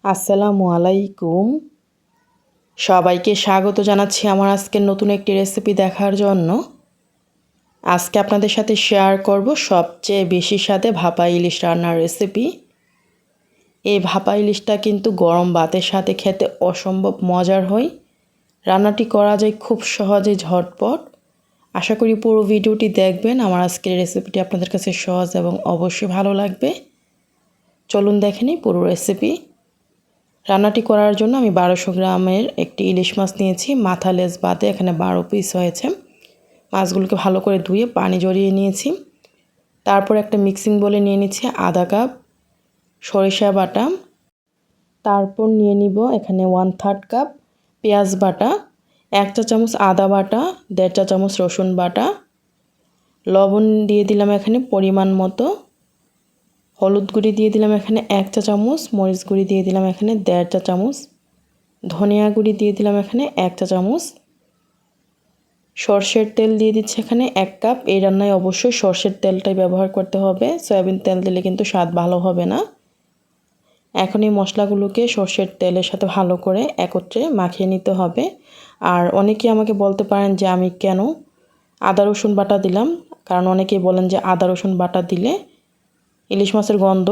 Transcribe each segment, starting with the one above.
আসসালামু আলাইকুম। সবাইকে স্বাগত জানাচ্ছি আমার আজকের নতুন একটি রেসিপি দেখার জন্য। আজকে আপনাদের সাথে শেয়ার করব সবচেয়ে বেশি স্বাদে ভাপা ইলিশ রান্নার রেসিপি। এই ভাপা ইলিশটা কিন্তু গরম ভাতের সাথে খেতে অসম্ভব মজার হয়। রান্নাটি করা যায় খুব সহজে, ঝটপট। আশা করি পুরো ভিডিওটি দেখবেন। আমার আজকের রেসিপিটি আপনাদের কাছে সহজ এবং অবশ্যই ভালো লাগবে। চলুন দেখে নিই পুরো রেসিপি। রান্নাটি করার জন্য আমি 1200 গ্রামের একটি ইলিশ মাছ নিয়েছি। মাথা লেজ বাদে এখানে 12 পিস হয়েছে। মাছগুলোকে ভালো করে ধুয়ে পানি ঝরিয়ে নিয়েছি। তারপর একটা মিক্সিং বলে নিয়ে নিচ্ছি আধা কাপ সরিষা বাটা। তারপর নিয়ে নিব এখানে 1/3 কাপ পেঁয়াজ বাটা, 1 চা চামচ আদা বাটা, 1.5 চা চামচ রসুন বাটা, লবণ দিয়ে দিলাম এখানে পরিমাণ মতো, হলুদ গুঁড়ি দিয়ে দিলাম এখানে 1 চা চামচ, মরিচ গুঁড়ি দিয়ে দিলাম এখানে 1.5 চা চামচ, ধনিয়া গুঁড়ি দিয়ে দিলাম এখানে 1 চা চামচ, সরষের তেল দিয়ে দিচ্ছি এখানে 1 কাপ। এই রান্নায় অবশ্যই সরষের তেলটাই ব্যবহার করতে হবে, সয়াবিন তেল দিলে কিন্তু স্বাদ ভালো হবে না। এখন এই মশলাগুলোকে সরষের তেলের সাথে ভালো করে একত্রে মাখিয়ে নিতে হবে। আর অনেকেই আমাকে বলতে পারেন যে আমি কেন আদা রসুন বাটা দিলাম, কারণ অনেকেই বলেন যে আদা রসুন বাটা দিলে ইলিশ মাছের গন্ধ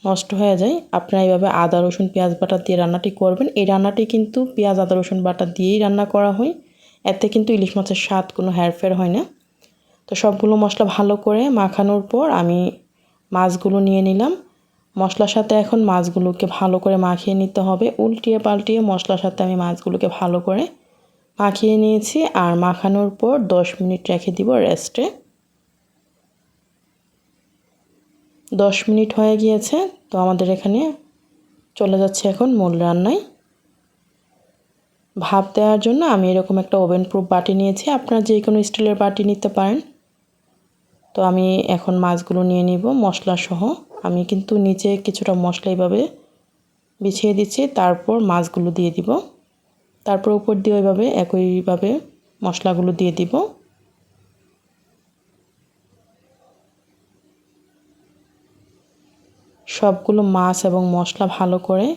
নষ্ট হয়ে যায়। আপনারা এইভাবে আদা রসুন পেঁয়াজ বাটা দিয়ে রান্নাটি করবেন। এই রান্নাটি কিন্তু পেঁয়াজ আদা রসুন বাটা দিয়েই রান্না করা হয়, এতে কিন্তু ইলিশ মাছের স্বাদ কোনো হেরফের হয় না। তো সবগুলো মশলা ভালো করে মাখানোর পর আমি মাছগুলো নিয়ে নিলাম। মশলার সাথে এখন মাছগুলোকে ভালো করে মাখিয়ে নিতে হবে। উল্টিয়ে পাল্টিয়ে মশলার সাথে আমি মাছগুলোকে ভালো করে মাখিয়ে নিয়েছি। আর মাখানোর পর 10 মিনিট রেখে দিব রেস্টে। 10 মিনিট হয়ে গিয়েছে। তো আমাদের এখানে চলে যাচ্ছে এখন মূল রান্নায়। ভাপ দেওয়ার জন্য আমি এরকম একটা ওভেন প্রুফ বাটি নিয়েছি। আপনারা যে কোনো স্টিলের বাটি নিতে পারেন। তো আমি এখন মাছগুলো নিয়ে নিব মশলা সহ। আমি কিন্তু নিচে কিছুটা মশলা এইভাবে বিছিয়ে দিচ্ছি, তারপর মাছগুলো দিয়ে দিব। তারপর উপর দিয়ে ওইভাবে একইভাবে মশলাগুলো দিয়ে দিব। সবগুলো মাছ এবং মশলা ভালো করে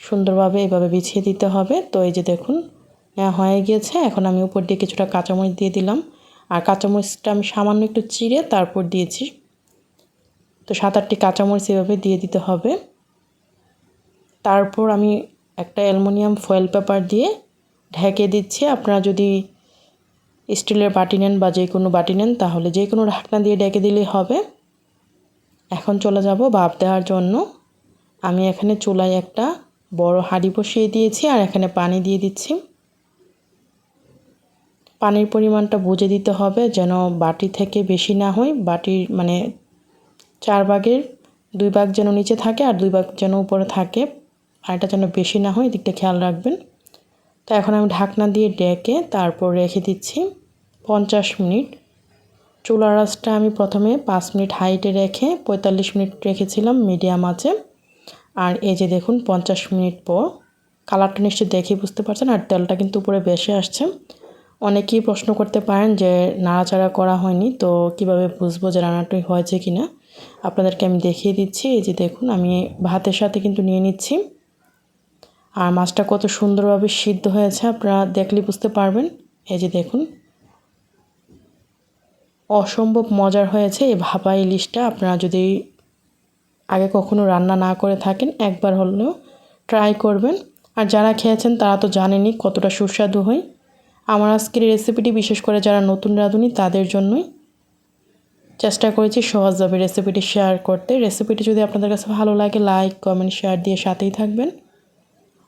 সুন্দরভাবে এভাবে বিছিয়ে দিতে হবে। তো এই যে দেখুন হয়ে গিয়েছে। এখন আমি উপর দিয়ে কিছুটা কাঁচামরিচ দিয়ে দিলাম। আর কাঁচামরিচটা আমি সামান্য একটু চিড়ে তারপর দিয়েছি। তো 7-8টি কাঁচামরিচ এভাবে দিয়ে দিতে হবে। তারপর আমি একটা অ্যালুমিনিয়াম ফয়েল পেপার দিয়ে ঢেকে দিচ্ছি। আপনারা যদি স্টিলের বাটি নেন বা যে কোনো বাটি নেন তাহলে যে কোনো ঢাকনা দিয়ে ঢেকে দিলেই হবে। এখন চলে যাব ভাপ দেওয়ার জন্য। আমি এখানে চুলায় একটা বড় হাঁড়ি বসিয়ে দিয়েছি আর এখানে পানি দিয়ে দিচ্ছি। পানির পরিমাণটা বুঝে দিতে হবে যেন বাটি থেকে বেশি না হয়। বাটির মানে 4 ভাগের 2 ভাগ যেন নিচে থাকে আর 2 ভাগ যেন উপরে থাকে। পানিটা যেন বেশি না হয়, দিকটা খেয়াল রাখবেন। তো এখন আমি ঢাকনা দিয়ে ঢেকে তারপর রেখে দিচ্ছি 50 মিনিট। চুলার আঁচটা আমি প্রথমে 5 মিনিট হাইটে রেখে 45 মিনিট রেখেছিলাম মিডিয়াম আঁচে। আর এই যে দেখুন 50 মিনিট পর কালারটা নিশ্চয়ই দেখে বুঝতে পারছেন, আর তেলটা কিন্তু উপরে ভেসে আসছে। অনেকেই প্রশ্ন করতে পারেন যে নাড়াচাড়া করা হয়নি, তো কিভাবে বুঝবো যে রান্নাটি হয়েছে কিনা। আপনাদেরকে আমি দেখিয়ে দিচ্ছি। এই যে দেখুন আমি ভাতের সাথে কিন্তু নিয়ে নিচ্ছি। আর মাছটা কত সুন্দরভাবে সিদ্ধ হয়েছে আপনারা দেখলে বুঝতে পারবেন। এই যে দেখুন অসম্ভব মজার হয়েছে এই ভাপা ইলিশটা। আপনারা যদি আগে কখনো রান্না না করে থাকেন একবার হলেও ট্রাই করবেন। আর যারা খেয়েছেন তারা তো জানেনই কতটা সুস্বাদু হয়। আমার আজকের রেসিপিটি বিশেষ করে যারা নতুন রাঁধুনি তাদের জন্যই চেষ্টা করেছি সহজভাবে রেসিপিটি শেয়ার করতে। রেসিপিটি যদি আপনাদের কাছে ভালো লাগে লাইক কমেন্ট শেয়ার দিয়ে সাথেই থাকবেন।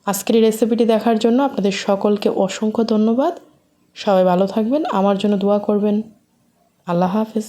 আজকের এই রেসিপিটি দেখার জন্য আপনাদের সকলকে অসংখ্য ধন্যবাদ। সবাই ভালো থাকবেন, আমার জন্য দোয়া করবেন। আল্লাহ হাফেজ।